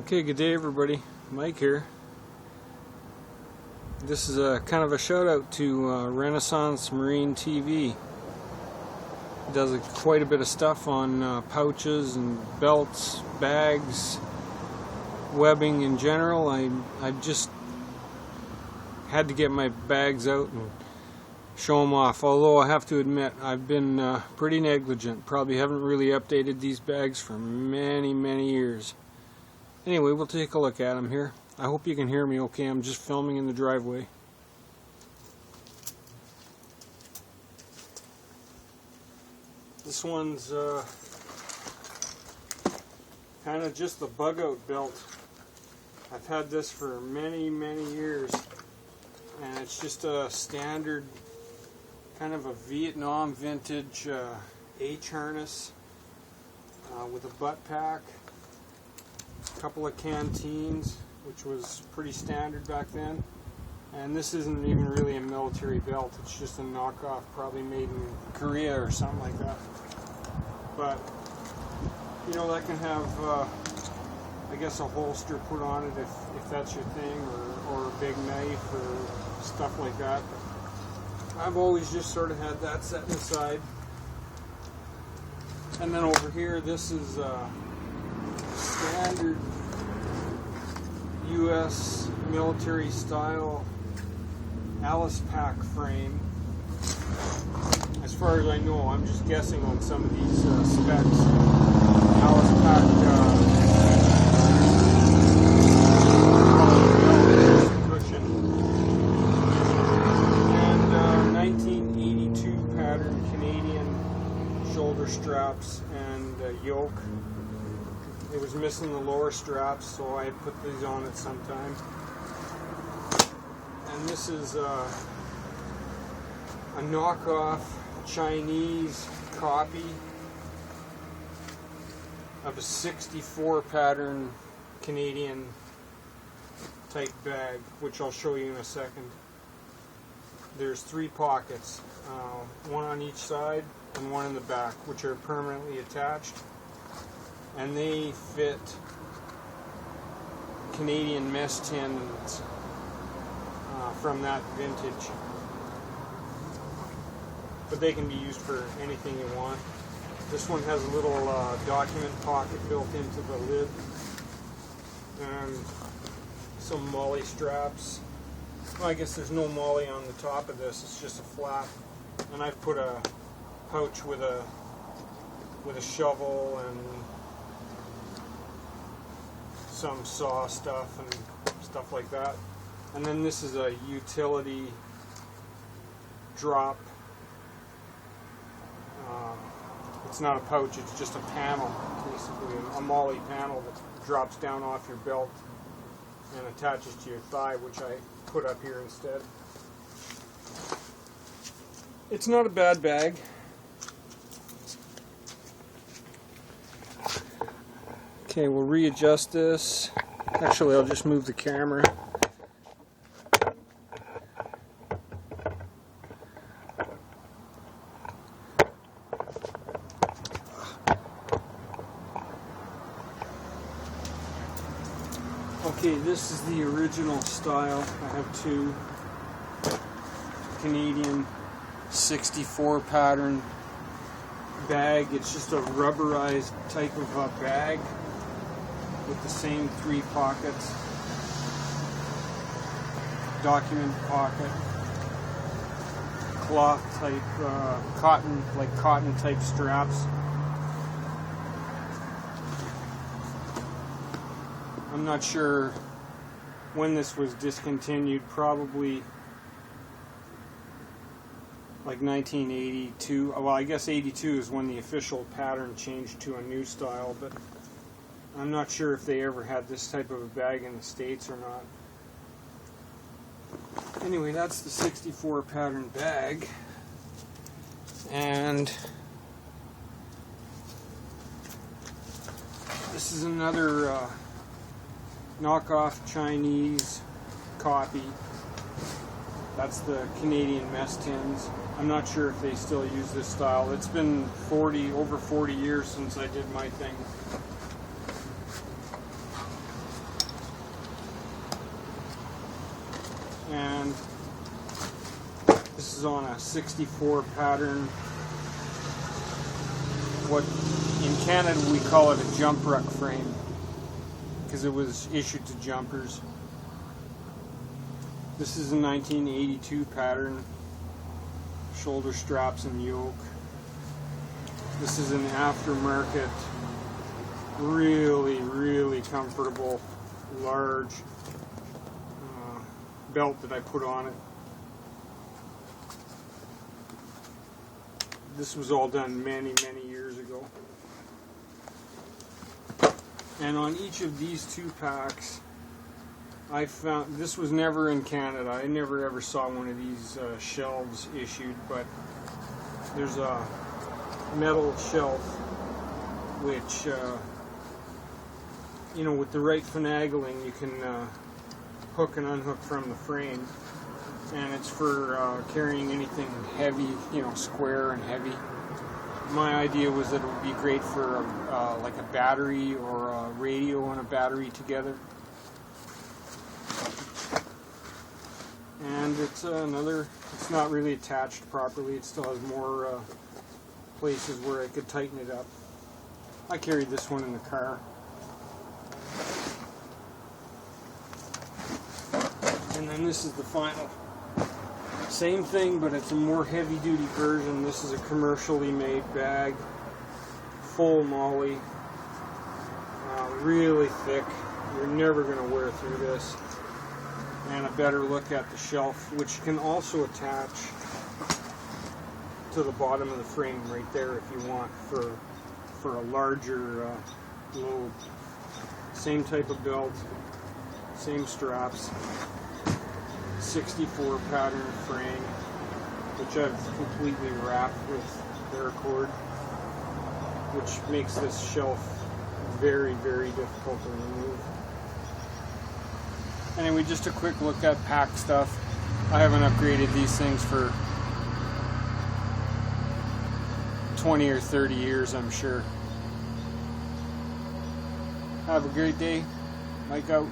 Okay, good day everybody. Mike here. This is a kind of a shout out to Renaissance Marine TV. It does quite a bit of stuff on pouches and belts, bags, webbing in general. I just had to get my bags out and show them off. Although I have to admit I've been pretty negligent. Probably haven't really updated these bags for many years. Anyway, we'll take a look at them here. I hope you can hear me okay. I'm just filming in the driveway. This one's kind of just the bug out belt. I've had this for many years, and it's just a standard kind of a Vietnam vintage H harness with a butt pack. A couple of canteens, which was pretty standard back then, and this isn't even really a military belt. It's just a knockoff, probably made in Korea or something like that. But you know, that can have I guess a holster put on it if that's your thing, or a big knife or stuff like that. But I've always just sort of had that set aside. And then over here, this is standard U.S. military style Alice pack frame. As far as I know, I'm just guessing on some of these specs. Alice pack cushion. And 1982 pattern Canadian shoulder straps and yoke. It was missing the lower straps, so I put these on at some time. And this is a knockoff Chinese copy of a 64 pattern Canadian type bag, which I'll show you in a second. There's 3 pockets, one on each side and one in the back, which are permanently attached. And they fit Canadian mess tins from that vintage. But they can be used for anything you want. This one has a little document pocket built into the lid, and some molly straps. Well, I guess there's no molly on the top of this, it's just a flap. And I've put a pouch with a shovel and some saw stuff and stuff like that. And then this is a utility drop. It's not a pouch, it's just a panel, basically a molly panel that drops down off your belt and attaches to your thigh, which I put up here instead. It's not a bad bag. Okay, we'll readjust this. Actually, I'll just move the camera. Okay, this is the original style. I have 2 Canadian 64 pattern bag. It's just a rubberized type of bag with the same 3 pockets, document pocket, cloth type, cotton type straps. I'm not sure when this was discontinued, probably like 1982. Well, I guess 82 is when the official pattern changed to a new style, but I'm not sure if they ever had this type of a bag in the States or not. Anyway, that's the 64 pattern bag. And this is another knockoff Chinese copy. That's the Canadian mess tins. I'm not sure if they still use this style. It's been over 40 years since I did my thing. And this is on a 64 pattern. What in Canada we call it a jump ruck frame, because it was issued to jumpers. This is a 1982 pattern, shoulder straps and yoke. This is an aftermarket, really comfortable, large belt that I put on it. This was all done many years ago. And on each of these 2 packs, I found, this was never in Canada. I never ever saw one of these shelves issued, but there's a metal shelf which, you know, with the right finagling, you can hook and unhook from the frame, and it's for carrying anything heavy, you know, square and heavy. My idea was that it would be great for like a battery or a radio and a battery together. And it's it's not really attached properly. It still has more places where I could tighten it up. I carried this one in the car. And then this is the final. Same thing, but it's a more heavy-duty version. This is a commercially made bag, full molly, really thick. You're never going to wear through this. And a better look at the shelf, which can also attach to the bottom of the frame right there if you want for a larger load. Same type of belt, same straps. 64 pattern frame, which I've completely wrapped with paracord, which makes this shelf very difficult to remove. Anyway, just a quick look at pack stuff. I haven't upgraded these things for 20 or 30 years, I'm sure. Have a great day. Mike out.